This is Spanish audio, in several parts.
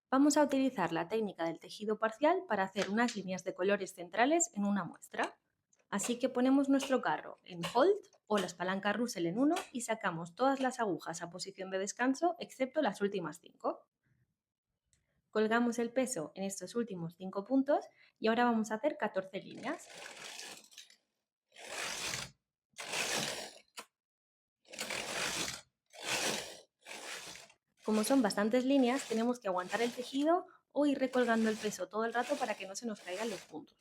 Vamos a utilizar la técnica del tejido parcial para hacer unas líneas de colores centrales en una muestra. Así que ponemos nuestro carro en hold o las palancas Russell en 1 y sacamos todas las agujas a posición de descanso excepto las últimas 5. Colgamos el peso en estos últimos 5 puntos y ahora vamos a hacer 14 líneas. Como son bastantes líneas, tenemos que aguantar el tejido o ir recolgando el peso todo el rato para que no se nos caigan los puntos.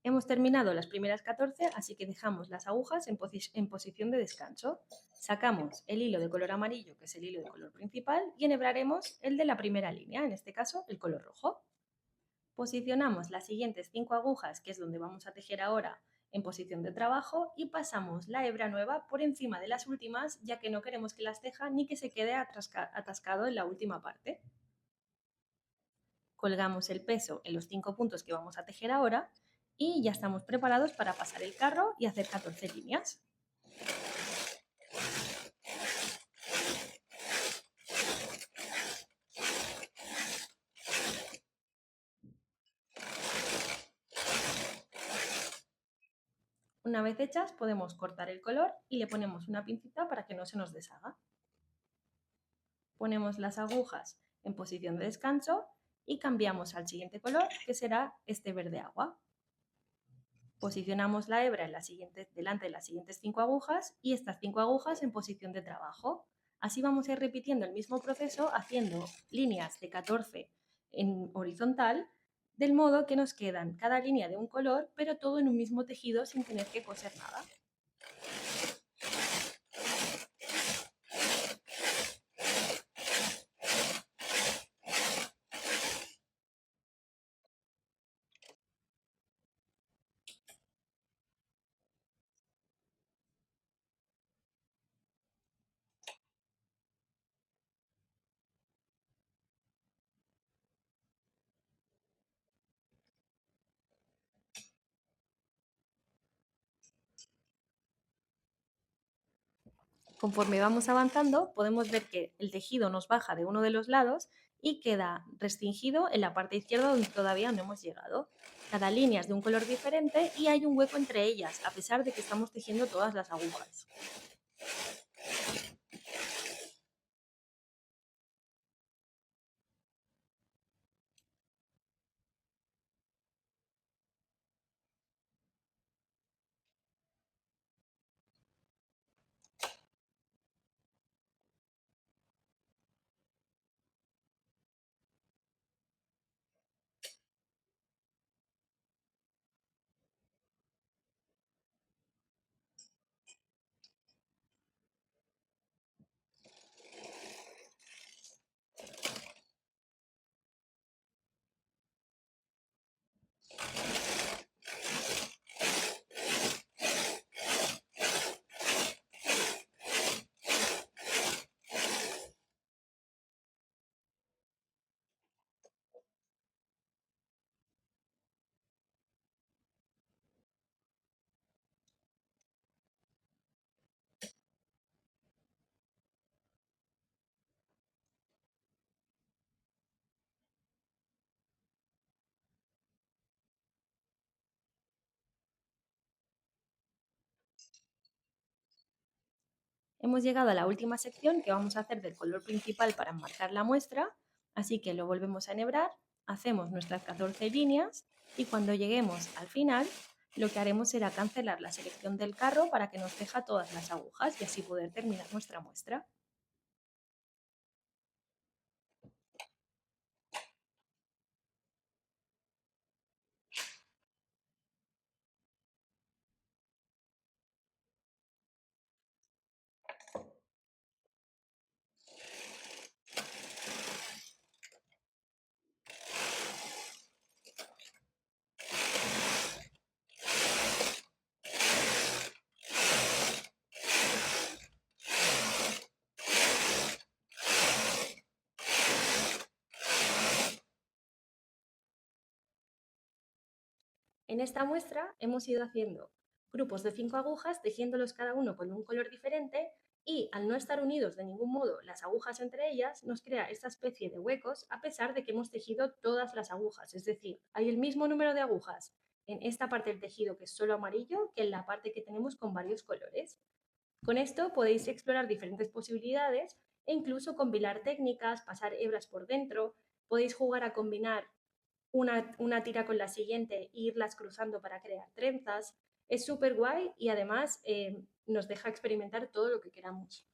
Hemos terminado las primeras 14, así que dejamos las agujas en posición de descanso. Sacamos el hilo de color amarillo, que es el hilo de color principal, y enhebraremos el de la primera línea, en este caso el color rojo. Posicionamos las siguientes 5 agujas, que es donde vamos a tejer ahora, en posición de trabajo y pasamos la hebra nueva por encima de las últimas, ya que no queremos que las teja ni que se quede atascado en la última parte. Colgamos el peso en los 5 puntos que vamos a tejer ahora y ya estamos preparados para pasar el carro y hacer 14 líneas. Una vez hechas podemos cortar el color y le ponemos una pincita para que no se nos deshaga. Ponemos las agujas en posición de descanso y cambiamos al siguiente color, que será este verde agua. Posicionamos la hebra delante de las siguientes 5 agujas y estas 5 agujas en posición de trabajo. Así vamos a ir repitiendo el mismo proceso haciendo líneas de 14 en horizontal, del modo que nos quedan cada línea de un color, pero todo en un mismo tejido sin tener que coser nada. Conforme vamos avanzando, podemos ver que el tejido nos baja de uno de los lados y queda restringido en la parte izquierda donde todavía no hemos llegado. Cada línea es de un color diferente y hay un hueco entre ellas, a pesar de que estamos tejiendo todas las agujas. Hemos llegado a la última sección que vamos a hacer del color principal para enmarcar la muestra, así que lo volvemos a enhebrar, hacemos nuestras 14 líneas y cuando lleguemos al final lo que haremos será cancelar la selección del carro para que nos teja todas las agujas y así poder terminar nuestra muestra. En esta muestra hemos ido haciendo grupos de 5 agujas, tejiéndolos cada uno con un color diferente y al no estar unidos de ningún modo las agujas entre ellas, nos crea esta especie de huecos a pesar de que hemos tejido todas las agujas. Es decir, hay el mismo número de agujas en esta parte del tejido que es solo amarillo que en la parte que tenemos con varios colores. Con esto podéis explorar diferentes posibilidades e incluso combinar técnicas, pasar hebras por dentro, podéis jugar a combinar una tira con la siguiente e irlas cruzando para crear trenzas. Es súper guay y además nos deja experimentar todo lo que queramos.